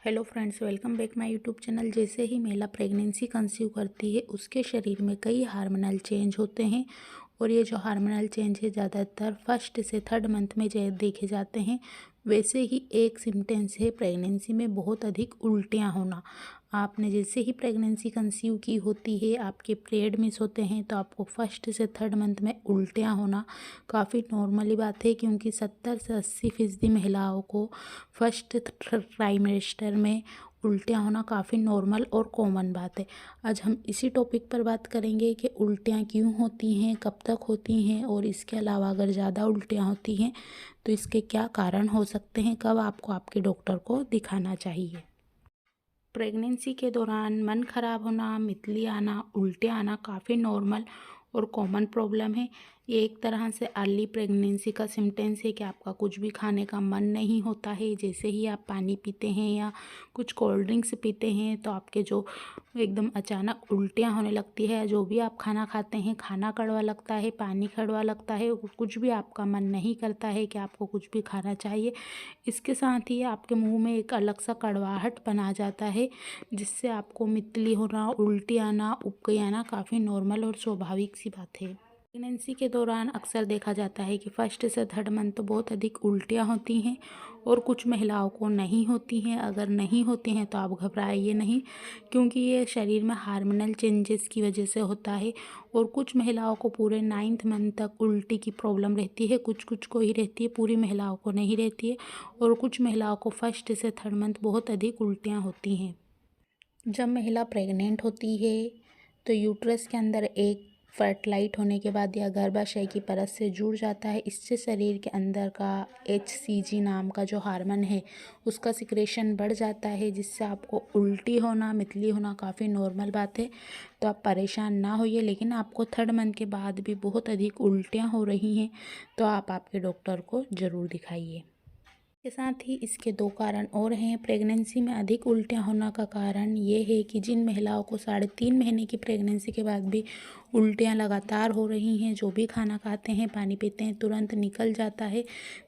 Hello friends, welcome back my YouTube channel. जैसे ही महिला pregnancy conceive करती है उसके शरीर में कई हार्मोनल चेंज होते हैं और ये जो हार्मोनल चेंज है ज़्यादातर फर्स्ट से थर्ड मंथ में देखे जाते हैं। वैसे ही एक सिम्टम्स है प्रेगनेंसी में बहुत अधिक उल्टियाँ होना। आपने जैसे ही प्रेगनेंसी कंसीव की होती है, आपके पीरियड मिस होते हैं तो आपको फर्स्ट से थर्ड मंथ में उल्टियाँ होना काफ़ी नॉर्मली बात है, क्योंकि 70 से 80% महिलाओं को फर्स्ट ट्राइमेस्टर में उल्टियाँ होना काफ़ी नॉर्मल और कॉमन बात है। आज हम इसी टॉपिक पर बात करेंगे कि उल्टियाँ क्यों होती हैं, कब तक होती हैं और इसके अलावा अगर ज़्यादा उल्टियाँ होती हैं तो इसके क्या कारण हो सकते हैं, कब आपको आपके डॉक्टर को दिखाना चाहिए। प्रेगनेंसी के दौरान मन खराब होना, मितली आना, उल्टियाँ आना काफ़ी नॉर्मल और कॉमन प्रॉब्लम है। ये एक तरह से अर्ली प्रेगनेंसी का सिम्टम्स है कि आपका कुछ भी खाने का मन नहीं होता है। जैसे ही आप पानी पीते हैं या कुछ कोल्ड ड्रिंक्स पीते हैं तो आपके जो एकदम अचानक उल्टियाँ होने लगती है। जो भी आप खाना खाते हैं, खाना कड़वा लगता है, पानी कड़वा लगता है, कुछ भी आपका मन नहीं करता है कि आपको कुछ भी खाना चाहिए। इसके साथ ही आपके मुंह में एक अलग सा कड़वाहट बना जाता है, जिससे आपको मितली होना, उल्टी आना, उबकाई आना काफ़ी नॉर्मल और स्वाभाविक सी बात है। प्रेगनेंसी के दौरान अक्सर देखा जाता है कि फर्स्ट से थर्ड मंथ तो बहुत अधिक उल्टियाँ होती हैं और कुछ महिलाओं को नहीं होती हैं। अगर नहीं होती हैं तो आप घबराइए नहीं, क्योंकि ये शरीर में हार्मोनल चेंजेस की वजह से होता है। और कुछ महिलाओं को पूरे 9th मंथ तक उल्टी की प्रॉब्लम रहती है, कुछ कुछ को ही रहती है, पूरी महिलाओं को नहीं रहती है। और कुछ महिलाओं को फर्स्ट से थर्ड मंथ बहुत अधिक उल्टियाँ होती हैं। जब महिला प्रेग्नेंट होती है तो यूट्रस के अंदर एक फर्टिलाइट होने के बाद या गर्भाशय की परत से जुड़ जाता है। इससे शरीर के अंदर का HCG नाम का जो हार्मोन है उसका सिक्रेशन बढ़ जाता है, जिससे आपको उल्टी होना, मितली होना काफ़ी नॉर्मल बात है। तो आप परेशान ना होइए, लेकिन आपको थर्ड मंथ के बाद भी बहुत अधिक उल्टियाँ हो रही हैं तो आप आपके डॉक्टर को ज़रूर दिखाइए। के साथ ही इसके दो कारण और हैं। प्रेगनेंसी में अधिक उल्टियाँ होने का कारण ये है कि जिन महिलाओं को 3.5 महीने की प्रेगनेंसी के बाद भी उल्टियाँ लगातार हो रही हैं, जो भी खाना खाते हैं, पानी पीते हैं, तुरंत निकल जाता है।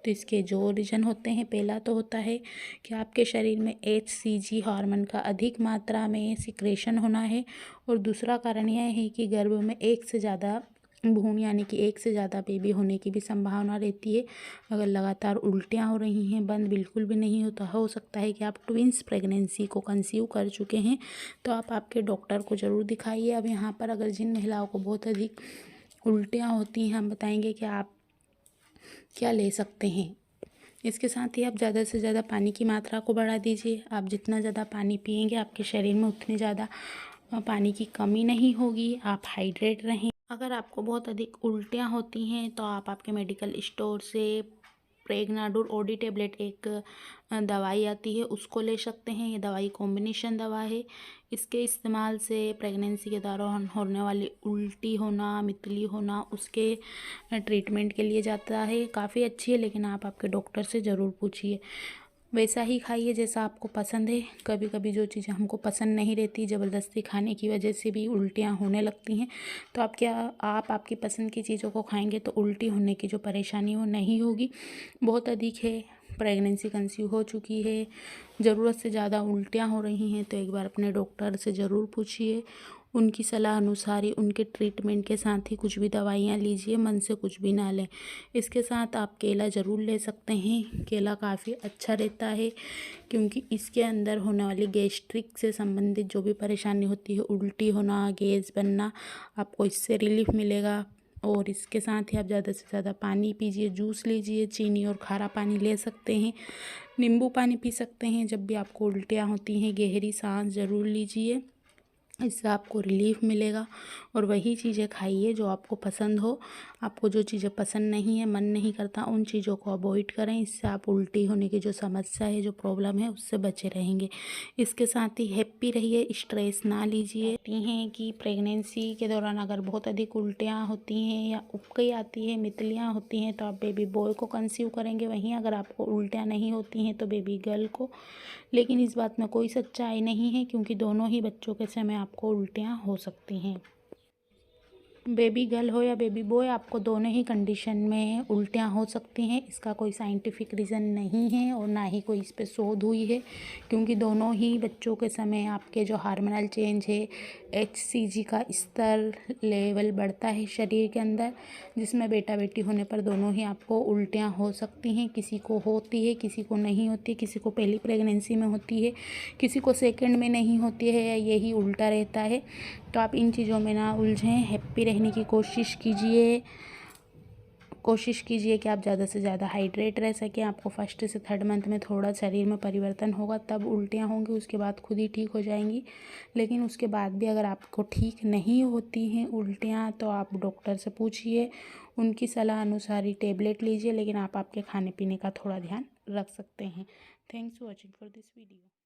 तो इसके जो रीज़न होते हैं, पहला तो होता है कि आपके शरीर में HCG हार्मोन का अधिक मात्रा में सिक्रेशन होना है। और दूसरा कारण यह है कि गर्भ में एक से ज़्यादा भ्रूण यानी कि एक से ज़्यादा बेबी होने की भी संभावना रहती है। अगर लगातार उल्टियाँ हो रही हैं, बंद बिल्कुल भी नहीं होता, हो सकता है कि आप ट्विंस प्रेगनेंसी को कंसीव कर चुके हैं, तो आप आपके डॉक्टर को ज़रूर दिखाइए। अब यहाँ पर अगर जिन महिलाओं को बहुत अधिक उल्टियाँ होती हैं, हम बताएंगे कि आप क्या ले सकते हैं। इसके साथ ही आप ज़्यादा से ज़्यादा पानी की मात्रा को बढ़ा दीजिए। आप जितना ज़्यादा पानी पिएंगे आपके शरीर में उतनी ज़्यादा पानी की कमी नहीं होगी। आप हाइड्रेट रहें। अगर आपको बहुत अधिक उल्टियाँ होती हैं तो आप आपके मेडिकल स्टोर से प्रेगनाडोल OD टैबलेट एक दवाई आती है, उसको ले सकते हैं। ये दवाई कॉम्बिनेशन दवा है। इसके इस्तेमाल से प्रेगनेंसी के दौरान होने वाली उल्टी होना, मितली होना, उसके ट्रीटमेंट के लिए जाता है। काफ़ी अच्छी है, लेकिन आप आपके डॉक्टर से ज़रूर पूछिए। वैसा ही खाइए जैसा आपको पसंद है। कभी कभी जो चीज़ें हमको पसंद नहीं रहती, ज़बरदस्ती खाने की वजह से भी उल्टियाँ होने लगती हैं। तो आप आपकी पसंद की चीज़ों को खाएंगे तो उल्टी होने की जो परेशानी वो नहीं होगी। बहुत अधिक है, प्रेगनेंसी कंसीव हो चुकी है, ज़रूरत से ज़्यादा उल्टियाँ हो रही हैं, तो एक बार अपने डॉक्टर से ज़रूर पूछिए। उनकी सलाह अनुसार ही, उनके ट्रीटमेंट के साथ ही कुछ भी दवाइयाँ लीजिए, मन से कुछ भी ना लें। इसके साथ आप केला ज़रूर ले सकते हैं। केला काफ़ी अच्छा रहता है, क्योंकि इसके अंदर होने वाली गैस्ट्रिक से संबंधित जो भी परेशानी होती है, उल्टी होना, गैस बनना, आपको इससे रिलीफ मिलेगा। और इसके साथ ही आप ज़्यादा से ज़्यादा पानी पीजिए, जूस लीजिए, चीनी और खारा पानी ले सकते हैं, नींबू पानी पी सकते हैं। जब भी आपको उल्टियाँ होती हैं, गहरी सांस ज़रूर लीजिए, इससे आपको रिलीफ मिलेगा। और वही चीज़ें खाइए जो आपको पसंद हो। आपको जो चीज़ें पसंद नहीं है, मन नहीं करता, उन चीज़ों को अवॉइड करें। इससे आप उल्टी होने की जो समस्या है, जो प्रॉब्लम है, उससे बचे रहेंगे। इसके साथ ही हैप्पी रहिए, स्ट्रेस ना लीजिए। कहती हैं कि प्रेगनेंसी के दौरान अगर बहुत अधिक उल्टियाँ होती हैं या उबकाई आती है, मितलियाँ होती हैं, तो आप बेबी बॉय को कंसीव करेंगे। वहीं अगर आपको उल्टियाँ नहीं होती हैं तो बेबी गर्ल को। लेकिन इस बात में कोई सच्चाई नहीं है, क्योंकि दोनों ही बच्चों के समय आपको उल्टियाँ हो सकती हैं। बेबी गर्ल हो या बेबी बॉय, आपको दोनों ही कंडीशन में उल्टियाँ हो सकती हैं। इसका कोई साइंटिफिक रीज़न नहीं है और ना ही कोई इस पे शोध हुई है, क्योंकि दोनों ही बच्चों के समय आपके जो हार्मोनल चेंज है, HCG का स्तर लेवल बढ़ता है शरीर के अंदर, जिसमें बेटा बेटी होने पर दोनों ही आपको उल्टियाँ हो सकती हैं। किसी को होती है, किसी को नहीं होती है, किसी को पहली प्रेगनेंसी में होती है, किसी को सेकंड में नहीं होती है, या यही उल्टा रहता है। तो आप इन चीज़ों में ना उलझें, हैप्पी रहने की कोशिश कीजिए कि आप ज़्यादा से ज़्यादा हाइड्रेट रह सकें। आपको फर्स्ट से थर्ड मंथ में थोड़ा शरीर में परिवर्तन होगा, तब उल्टियाँ होंगी, उसके बाद खुद ही ठीक हो जाएंगी। लेकिन उसके बाद भी अगर आपको ठीक नहीं होती हैं उल्टियाँ, तो आप डॉक्टर से पूछिए, उनकी सलाह अनुसार ही टेबलेट लीजिए, लेकिन आप आपके खाने पीने का थोड़ा ध्यान रख सकते हैं। Thanks for watching for this video.